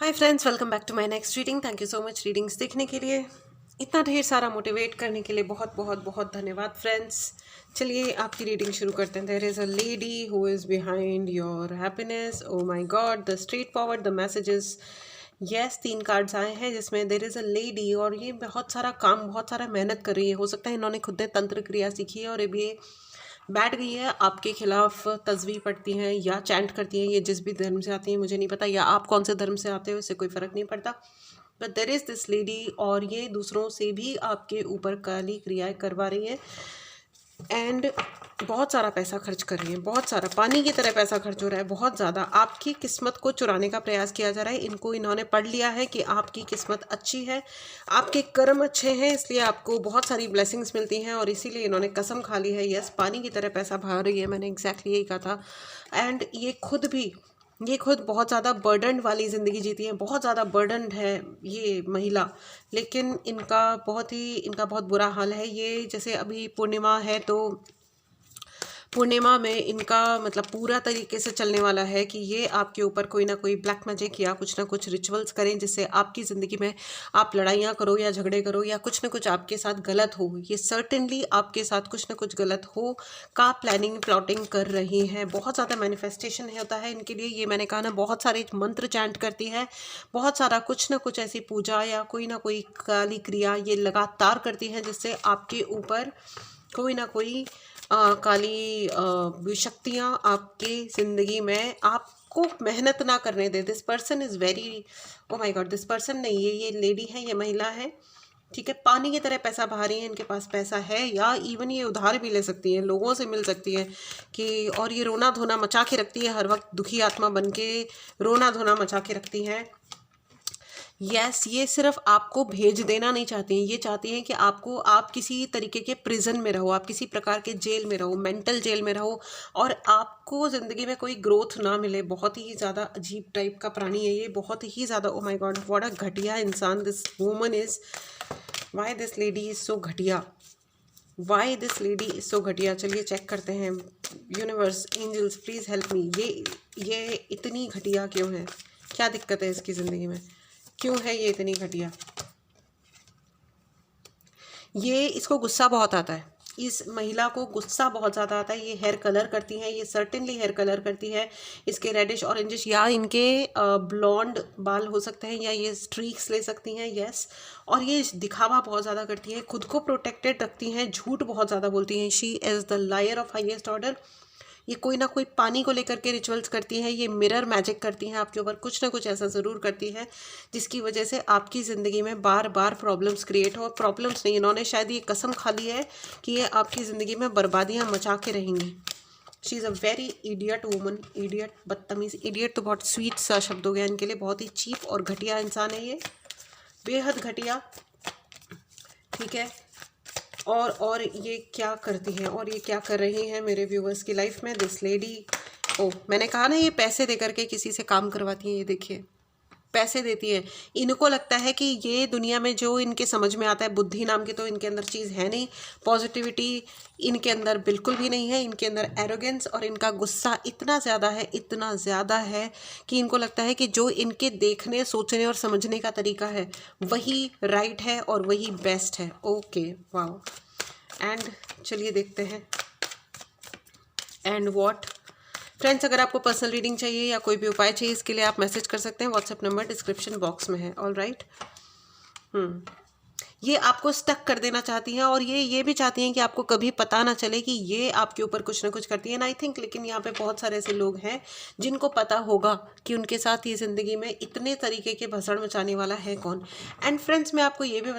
Hi friends, welcome back to my next reading. Thank you so much readings देखने के लिए, इतना ढेर सारा मोटिवेट करने के लिए बहुत बहुत बहुत धन्यवाद फ्रेंड्स। चलिए आपकी रीडिंग शुरू करते हैं। There is a lady who is behind your happiness. Oh my god, the straight forward the messages. Yes, 3 cards आए हैं जिसमें देयर इज़ अ लेडी, और ये बहुत सारा काम, बहुत सारा मेहनत कर रही है। हो सकता है इन्होंने खुद ने तंत्र क्रिया सीखी है और अब ये बैठ गई है आपके खिलाफ तस्वीर पढ़ती हैं या चैंट करती हैं। ये जिस भी धर्म से आती हैं मुझे नहीं पता, या आप कौन से धर्म से आते हो इससे कोई फ़र्क नहीं पड़ता। But there is this lady, और ये दूसरों से भी आपके ऊपर काली क्रियाएं करवा रही है एंड बहुत सारा पैसा खर्च कर रही है। बहुत सारा पानी की तरह पैसा खर्च हो रहा है, बहुत ज़्यादा। आपकी किस्मत को चुराने का प्रयास किया जा रहा है। इन्होंने पढ़ लिया है कि आपकी किस्मत अच्छी है, आपके कर्म अच्छे हैं, इसलिए आपको बहुत सारी ब्लेसिंग्स मिलती हैं, और इसीलिए इन्होंने कसम खा ली है। यस, पानी की तरह पैसा बहा रही है, मैंने एग्जैक्टली यही कहा था। एंड ये खुद बहुत ज़्यादा बर्डन वाली ज़िंदगी जीती है, बहुत ज़्यादा बर्डन है ये महिला। लेकिन इनका बहुत बुरा हाल है। ये जैसे अभी पूर्णिमा है, तो पूर्णिमा में इनका मतलब पूरा तरीके से चलने वाला है कि ये आपके ऊपर कोई ना कोई ब्लैक मैजिक या कुछ ना कुछ रिचुअल्स करें, जिससे आपकी ज़िंदगी में आप लड़ाइयाँ करो या झगड़े करो या कुछ ना कुछ आपके साथ गलत हो। ये सर्टेनली आपके साथ कुछ ना कुछ गलत हो का प्लानिंग प्लॉटिंग कर रही हैं। बहुत ज़्यादा मैनिफेस्टेशन होता है इनके लिए। ये मैंने कहा ना, बहुत सारे मंत्र चैंट करती है, बहुत सारा कुछ ना कुछ ऐसी पूजा या कोई ना कोई काली क्रिया ये लगातार करती हैं, जिससे आपके ऊपर कोई ना कोई काली शक्तियाँ आपकी ज़िंदगी में आपको मेहनत ना करने दे। This person is very, oh my god, this person नहीं, ये लेडी है, ये महिला है, ठीक है। पानी की तरह पैसा बहा रही है, इनके पास पैसा है, या इवन ये उधार भी ले सकती है, लोगों से मिल सकती है कि, और ये रोना धोना मचा के रखती है, हर वक्त दुखी आत्मा बन के रोना धोना मचा के रखती है। यस, ये सिर्फ आपको भेज देना नहीं चाहती हैं, ये चाहती हैं कि आप किसी तरीके के प्रिजन में रहो, आप किसी प्रकार के जेल में रहो, मेंटल जेल में रहो, और आपको ज़िंदगी में कोई ग्रोथ ना मिले। बहुत ही ज़्यादा अजीब टाइप का प्राणी है ये, बहुत ही ज़्यादा। Oh my god, what a घटिया इंसान this woman is. Why this lady is so घटिया, why this lady is so घटिया। चलिए चेक करते हैं। Universe, angels, please help me. ये इतनी घटिया क्यों है? क्या दिक्कत है इसकी ज़िंदगी में? क्यों है ये इतनी घटिया? इसको गुस्सा बहुत आता है, इस महिला को गुस्सा बहुत ज़्यादा आता है। ये हेयर कलर करती हैं, ये सर्टेनली हेयर कलर करती है। इसके रेडिश ऑरेंजिश या इनके ब्लॉन्ड बाल हो सकते हैं, या ये स्ट्रीक्स ले सकती हैं। यस, और ये दिखावा बहुत ज़्यादा करती हैं, खुद को प्रोटेक्टेड रखती हैं, झूठ बहुत ज़्यादा बोलती हैं। She is the liar of highest order. ये कोई ना कोई पानी को लेकर के रिचुअल्स करती हैं, ये मिरर मैजिक करती हैं आपके ऊपर, कुछ ना कुछ ऐसा ज़रूर करती है जिसकी वजह से आपकी ज़िंदगी में बार बार प्रॉब्लम्स क्रिएट हो। प्रॉब्लम्स नहीं, इन्होंने शायद ये कसम खा ली है कि ये आपकी ज़िंदगी में बर्बादियाँ मचा के रहेंगी। She is a very idiot woman. Idiot, बदतमीज़। इडियट तो बहुत स्वीट सा शब्द हो गया इनके लिए। बहुत ही चीप और घटिया इंसान है ये, बेहद घटिया, ठीक है। और ये क्या करती हैं, और ये क्या कर रही हैं मेरे व्यूवर्स की लाइफ में? दिस लेडी, ओ मैंने कहा ना, ये पैसे दे करके किसी से काम करवाती हैं। ये देखिए, पैसे देती हैं। इनको लगता है कि ये दुनिया में जो इनके समझ में आता है, बुद्धि नाम की तो इनके अंदर चीज़ है नहीं, पॉजिटिविटी इनके अंदर बिल्कुल भी नहीं है। इनके अंदर एरोगेंस और इनका गुस्सा इतना ज़्यादा है, इतना ज़्यादा है कि इनको लगता है कि जो इनके देखने, सोचने और समझने का तरीका है वही राइट है और वही बेस्ट है। Okay, wow. एंड चलिए देखते हैं एंड व्हाट। फ्रेंड्स, अगर आपको पर्सनल रीडिंग चाहिए या कोई भी उपाय चाहिए, इसके लिए आप मैसेज कर सकते हैं। व्हाट्सएप नंबर डिस्क्रिप्शन बॉक्स में है। All right. ये आपको स्टक कर देना चाहती हैं, और ये भी चाहती हैं कि आपको कभी पता ना चले कि ये आपके ऊपर कुछ ना कुछ करती है। आई थिंक, लेकिन यहाँ पे बहुत सारे ऐसे लोग हैं जिनको पता होगा कि उनके साथ ये ज़िंदगी में इतने तरीके के भसड़ मचाने वाला है कौन। एंड फ्रेंड्स, मैं आपको ये भी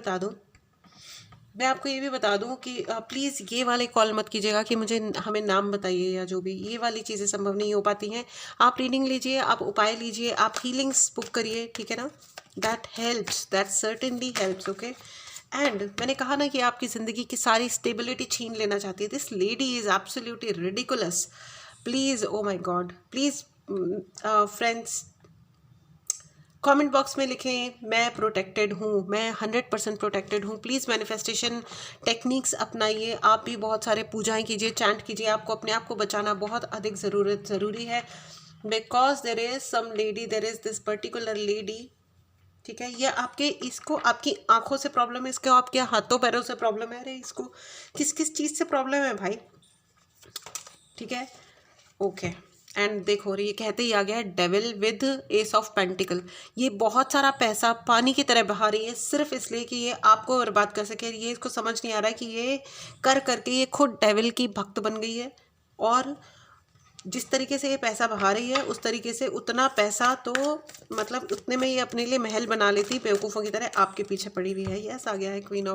बता दूं कि प्लीज़ ये वाले कॉल मत कीजिएगा कि हमें नाम बताइए या जो भी, ये वाली चीज़ें संभव नहीं हो पाती हैं। आप रीडिंग लीजिए, आप उपाय लीजिए, आप हीलिंग्स बुक करिए, ठीक है ना। That helps, that certainly helps. Okay. And मैंने कहा ना कि आपकी ज़िंदगी की सारी स्टेबिलिटी छीन लेना चाहती है। This lady is absolutely ridiculous. Please, oh my god, please friends, comment box में लिखें मैं प्रोटेक्टेड हूँ, मैं 100% प्रोटेक्टेड हूँ। प्लीज़ मैनिफेस्टेशन टेक्निक्स अपनाइए। आप भी बहुत सारे पूजाएं कीजिए, चैंट कीजिए। आपको अपने आप को बचाना बहुत अधिक ज़रूरी है, because there is this particular lady ठीक है। ये आपके, इसको आपकी आंखों से प्रॉब्लम है, इसको आपके हाथों पैरों से प्रॉब्लम है, अरे इसको किस किस चीज़ से प्रॉब्लम है भाई, ठीक है। ओके, एंड देखो ये कहते ही आ गया devil with S of pentacle. ये बहुत सारा पैसा पानी की तरह बहा रही है सिर्फ इसलिए कि ये आपको बर्बाद कर सके। ये इसको समझ नहीं आ रहा है कि ये कर करके ये खुद डेविल की भक्त बन गई है, और जिस तरीके से ये पैसा बहा रही है उस तरीके से उतना पैसा तो मतलब उतने में ये अपने लिए महल बना लेती बेवकूफ़ों की तरह, आपके पीछे पड़ी हुई है। यस, आ गया है queen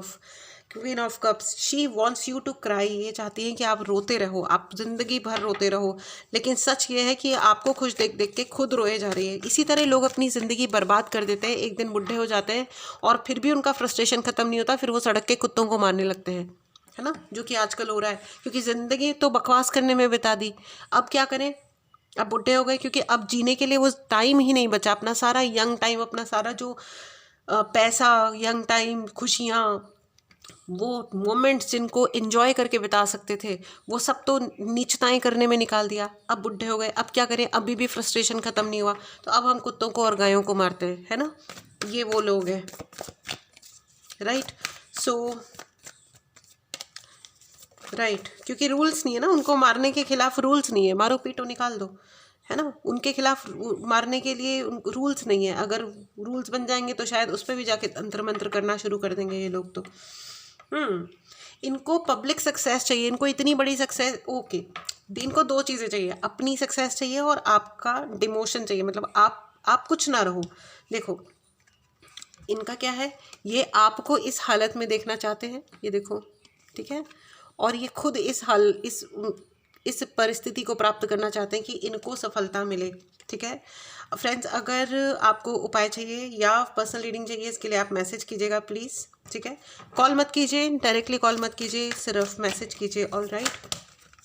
of cups. She wants you to cry. ये चाहती है कि आप रोते रहो, आप जिंदगी भर रोते रहो, लेकिन सच ये है कि आपको खुश देख देख के खुद रोए जा रही है। इसी तरह लोग अपनी ज़िंदगी बर्बाद कर देते हैं, एक दिन बुढ़े हो जाते हैं और फिर भी उनका फ्रस्ट्रेशन ख़त्म नहीं होता, फिर वो सड़क के कुत्तों को मारने लगते हैं, है ना, जो कि आजकल हो रहा है, क्योंकि ज़िंदगी तो बकवास करने में बिता दी। अब क्या करें, अब बुढ़े हो गए, क्योंकि अब जीने के लिए वो टाइम ही नहीं बचा। अपना सारा यंग टाइम, अपना सारा जो पैसा, यंग टाइम, खुशियाँ, वो मोमेंट्स जिनको एंजॉय करके बिता सकते थे, वो सब तो नीचताएं करने में निकाल दिया। अब बुढ़े हो गए, अब क्या करें, अभी भी फ्रस्ट्रेशन ख़त्म नहीं हुआ, तो अब हम कुत्तों को और गायों को मारते हैं, है ना। ये वो लोग हैं, राइट। सो राइट, क्योंकि रूल्स नहीं है ना, उनको मारने के खिलाफ रूल्स नहीं है, मारो पीटो निकाल दो, है ना। उनके खिलाफ मारने के लिए रूल्स नहीं है। अगर रूल्स बन जाएंगे तो शायद उस पर भी जाके तंत्र मंत्र करना शुरू कर देंगे ये लोग तो। इनको पब्लिक सक्सेस चाहिए, इनको इतनी बड़ी सक्सेस, ओके। इनको दो चीज़ें चाहिए, अपनी सक्सेस चाहिए और आपका डिमोशन चाहिए, मतलब आप कुछ ना रहो। देखो इनका क्या है, ये आपको इस हालत में देखना चाहते हैं, ये देखो, ठीक है, और ये खुद इस परिस्थिति को प्राप्त करना चाहते हैं कि इनको सफलता मिले, ठीक है। फ्रेंड्स, अगर आपको उपाय चाहिए या पर्सनल रीडिंग चाहिए, इसके लिए आप मैसेज कीजिएगा प्लीज़, ठीक है। कॉल मत कीजिए, डायरेक्टली कॉल मत कीजिए, सिर्फ मैसेज कीजिए, ऑल राइट,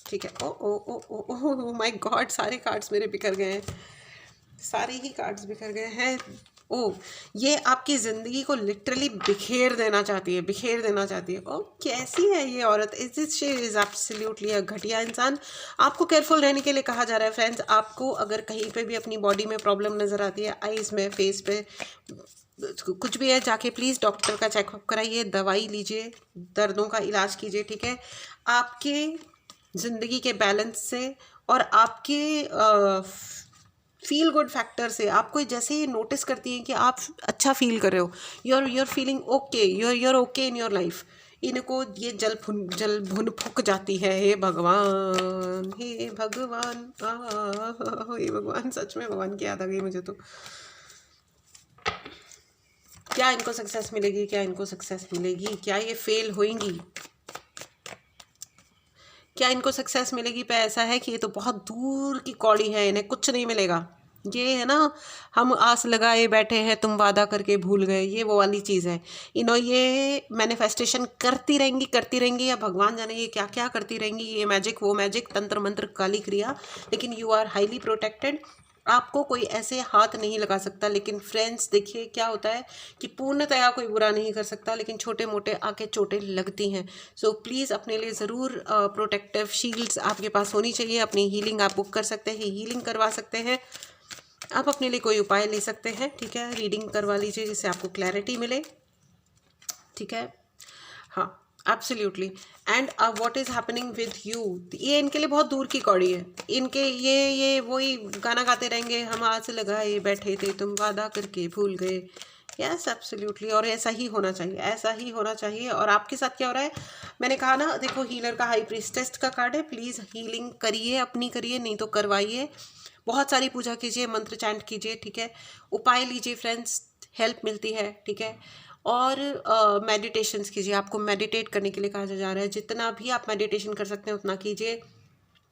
ठीक है। ओ ओ ओ ओ ओ माय गॉड, सारे कार्ड्स मेरे बिखर गए हैं, सारे ही कार्ड्स बिखर गए हैं। ओ, ये आपकी ज़िंदगी को लिटरली बिखेर देना चाहती है, बिखेर देना चाहती है। ओ, कैसी है ये औरत, शी इज़ एब्सोल्युटली अ घटिया इंसान। आपको केयरफुल रहने के लिए कहा जा रहा है फ्रेंड्स। आपको अगर कहीं पे भी अपनी बॉडी में प्रॉब्लम नज़र आती है, आइज़ में, फेस पे, कुछ भी है, जाके प्लीज़ डॉक्टर का चेकअप कराइए, दवाई लीजिए, दर्दों का इलाज कीजिए, ठीक है। आपके ज़िंदगी के बैलेंस से और आपके फील गुड फैक्टर से आपको जैसे ही नोटिस करती हैं कि आप अच्छा फील कर रहे हो, you're feeling okay, you're okay in your life, इनको ये जल भुन फुक जाती है। हे भगवान, हे भगवान, हे भगवान, सच में भगवान की याद आ गई मुझे तो। क्या इनको सक्सेस मिलेगी, क्या इनको सक्सेस मिलेगी, क्या ये फेल होएंगी, क्या इनको सक्सेस मिलेगी पे ऐसा है कि ये तो बहुत दूर की कौड़ी है, इन्हें कुछ नहीं मिलेगा। ये है ना, हम आस लगाए बैठे हैं, तुम वादा करके भूल गए, ये वो वाली चीज़ है। ये मैनिफेस्टेशन करती रहेंगी, या भगवान जाने ये क्या क्या करती रहेंगी, ये मैजिक वो मैजिक, तंत्र मंत्र काली क्रिया, लेकिन यू आर हाईली प्रोटेक्टेड। आपको कोई ऐसे हाथ नहीं लगा सकता। लेकिन फ्रेंड्स देखिए क्या होता है कि पूर्णतया कोई बुरा नहीं कर सकता, लेकिन छोटे मोटे आके चोटें लगती हैं। सो प्लीज़ अपने लिए ज़रूर प्रोटेक्टिव शील्ड्स आपके पास होनी चाहिए। अपनी हीलिंग आप बुक कर सकते हैं, हीलिंग करवा सकते हैं, आप अपने लिए कोई उपाय ले सकते हैं, ठीक है। रीडिंग करवा लीजिए जिससे आपको क्लैरिटी मिले, ठीक है। हाँ, absolutely. And what is happening with you, ये इनके लिए बहुत दूर की कौड़ी है। इनके ये वही गाना गाते रहेंगे, हम आस लगाए बैठे थे, तुम वादा करके भूल गए। Yes, absolutely. और ऐसा ही होना चाहिए, ऐसा ही होना चाहिए। और आपके साथ क्या हो रहा है, मैंने कहा ना, देखो हीलर का हाई प्रीस्टेस का कार्ड है। प्लीज़ हीलिंग करिए, अपनी करिए, नहीं तो करवाइए। बहुत सारी पूजा कीजिए, मंत्र चैंट कीजिए, ठीक है। उपाय लीजिए फ्रेंड्स, हेल्प मिलती है, ठीक है। और मेडिटेशंस कीजिए, आपको मेडिटेट करने के लिए कहा जा रहा है। जितना भी आप मेडिटेशन कर सकते हैं उतना कीजिए,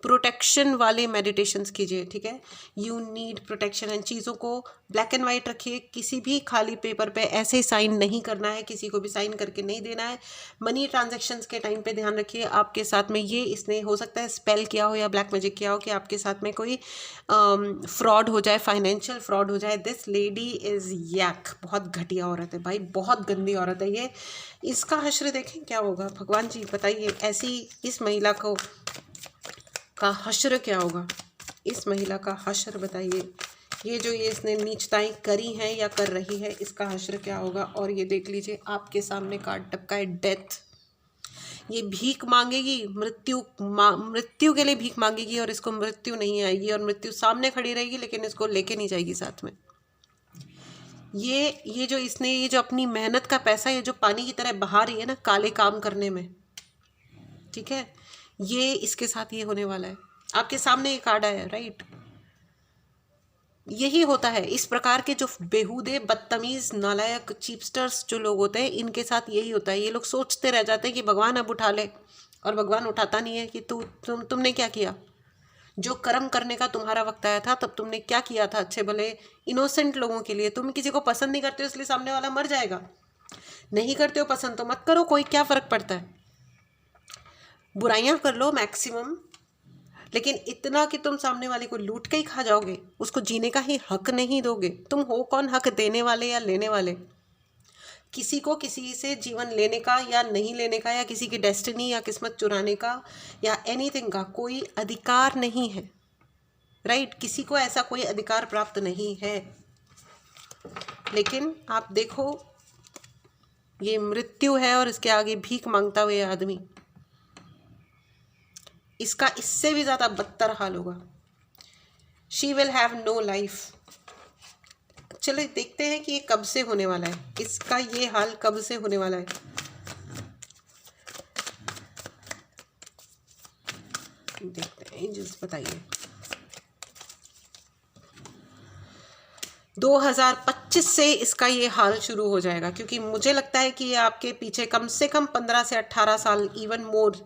प्रोटेक्शन वाले मेडिटेशंस कीजिए, ठीक है। You need protection. एंड चीज़ों को ब्लैक एंड वाइट रखिए, किसी भी खाली पेपर पे ऐसे साइन नहीं करना है, किसी को भी साइन करके नहीं देना है। मनी ट्रांजैक्शंस के टाइम पे ध्यान रखिए, आपके साथ में ये इसने हो सकता है स्पेल किया हो या ब्लैक मैजिक किया हो कि आपके साथ में कोई फ्रॉड हो जाए, फाइनेंशियल फ्रॉड हो जाए। दिस लेडी इज़ यैक, बहुत घटिया औरत है भाई, बहुत गंदी औरत है ये। इसका हश्र देखें क्या होगा, भगवान जी बताइए, ऐसी इस महिला का हश्र क्या होगा, इस महिला का हश्र बताइए ये जो ये इसने नीचताएं करी हैं या कर रही है, इसका हश्र क्या होगा। और ये देख लीजिए आपके सामने कार्ड टपका है डेथ। ये भीख मांगेगी, मृत्यु के लिए भीख मांगेगी और इसको मृत्यु नहीं आएगी, और मृत्यु सामने खड़ी रहेगी लेकिन इसको लेके नहीं जाएगी साथ में। ये जो इसने ये जो अपनी मेहनत का पैसा ये जो पानी की तरह बहा रही है ना काले काम करने में, ठीक है, ये इसके साथ ये होने वाला है। आपके सामने ये कार्ड आया है, राइट। यही होता है इस प्रकार के जो बेहूदे बदतमीज नालायक चीपस्टर्स जो लोग होते हैं, इनके साथ यही होता है। ये लोग सोचते रह जाते हैं कि भगवान अब उठा ले, और भगवान उठाता नहीं है कि तुमने क्या किया। जो कर्म करने का तुम्हारा वक्त आया था तब तुमने क्या किया था अच्छे भले इनोसेंट लोगों के लिए। तुम किसी को पसंद नहीं करते हो इसलिए सामने वाला मर जाएगा। नहीं करते हो पसंद तो मत करो, कोई क्या फर्क पड़ता है। बुराइयां कर लो मैक्सिमम, लेकिन इतना कि तुम सामने वाले को लूट के ही खा जाओगे, उसको जीने का ही हक नहीं दोगे। तुम हो कौन हक देने वाले या लेने वाले। किसी को किसी से जीवन लेने का या नहीं लेने का, या किसी की डेस्टिनी या किस्मत चुराने का या एनीथिंग का कोई अधिकार नहीं है, राइट। किसी को ऐसा कोई अधिकार प्राप्त नहीं है। लेकिन आप देखो ये मृत्यु है और इसके आगे भीख मांगता हुआ ये आदमी, इसका इससे भी ज़्यादा बदतर हाल होगा। She will have no life. चलो देखते हैं कि ये कब से होने वाला है, इसका ये हाल कब से होने वाला है। देखते हैं, एंजल्स बताइए। 2025 से इसका ये हाल शुरू हो जाएगा, क्योंकि मुझे लगता है कि ये आपके पीछे कम से कम 15 से 18 साल, इवन मोर,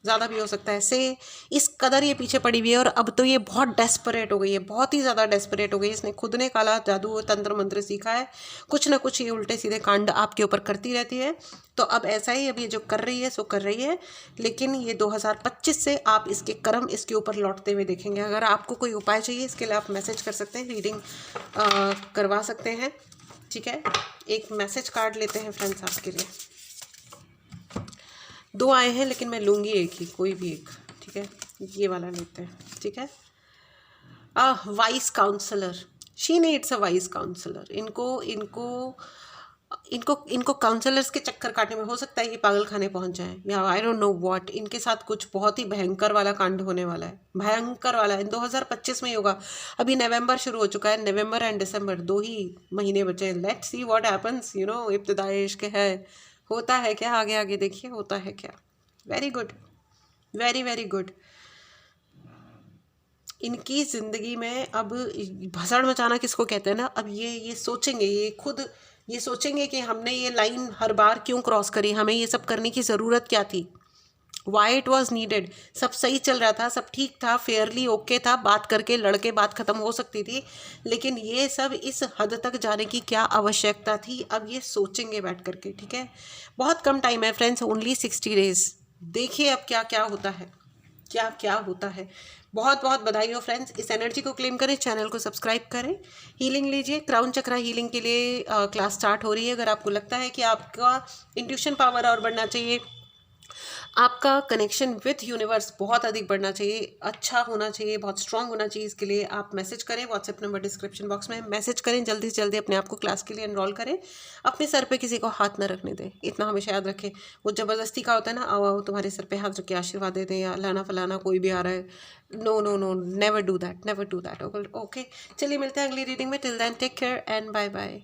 ज़्यादा भी हो सकता है, से इस कदर ये पीछे पड़ी हुई है। और अब तो ये बहुत डेस्परेट हो गई है, बहुत ही ज़्यादा डेस्परेट हो गई है। इसने खुद ने काला जादू तंत्र मंत्र सीखा है, कुछ ना कुछ ये उल्टे सीधे कांड आपके ऊपर करती रहती है। तो अब ऐसा ही अब ये जो कर रही है सो कर रही है, लेकिन ये 2025 से आप इसके कर्म इसके ऊपर लौटते हुए देखेंगे। अगर आपको कोई उपाय चाहिए इसके लिए आप मैसेज कर सकते हैं, रीडिंग करवा सकते हैं, ठीक है। एक मैसेज कार्ड लेते हैं फ्रेंड्स आपके लिए। 2 आए हैं लेकिन मैं लूँगी एक ही, कोई भी एक, ठीक है। ये वाला लेते हैं, ठीक है। Vice counsellor, she needs a vice counsellor. इनको काउंसलर्स के चक्कर काटने में हो सकता है ये पागल खाने पहुंच जाए, या आई डोंट नो व्हाट। इनके साथ कुछ बहुत ही भयंकर वाला कांड होने वाला है, भयंकर वाला है। 2025 में ही होगा। अभी नवंबर शुरू हो चुका है, नवंबर एंड दिसंबर 2 ही महीने बचे हैं। लेट्स सी व्हाट हैपन्स, इब्तिदाए इश्क है, होता है क्या आगे आगे देखिए होता है क्या। Very good, very very good. इनकी ज़िंदगी में अब भसड़ मचाना किसको कहते हैं ना, अब ये सोचेंगे, ये खुद ये सोचेंगे कि हमने ये लाइन हर बार क्यों क्रॉस करी, हमें ये सब करने की ज़रूरत क्या थी, वाई इट वॉज नीडेड। सब सही चल रहा था, सब ठीक था, फेयरली ओके था, बात करके लड़के बात ख़त्म हो सकती थी, लेकिन ये सब इस हद तक जाने की क्या आवश्यकता थी। अब ये सोचेंगे बैठ करके, ठीक है। बहुत कम टाइम है फ्रेंड्स, ओनली 60 डेज। देखिए अब क्या क्या होता है, क्या क्या होता है। बहुत बहुत बधाई हो फ्रेंड्स। इस एनर्जी को क्लेम करें, चैनल को सब्सक्राइब करें, हीलिंग लीजिए। क्राउन चक्रा हीलिंग के लिए क्लास स्टार्ट हो रही है। अगर आपको लगता है कि आपका इंट्यूशन पावर और बढ़ना चाहिए, आपका कनेक्शन विथ यूनिवर्स बहुत अधिक बढ़ना चाहिए, अच्छा होना चाहिए, बहुत स्ट्रांग होना चाहिए, इसके लिए आप मैसेज करें। व्हाट्सएप नंबर डिस्क्रिप्शन बॉक्स में, मैसेज करें, जल्दी से जल्दी अपने आप को क्लास के लिए एनरोल करें। अपने सर पे किसी को हाथ ना रखने दें, इतना हमेशा याद रखें। वो ज़बरदस्ती का होता है ना, आओ आओ तुम्हारे सर पे हाथ रख के आशीर्वाद दे दें, या लाना फलाना कोई भी आ रहा है, no no no, never do that, never do that. Okay, चलिए मिलते हैं अगली रीडिंग में। Till then take care and bye bye.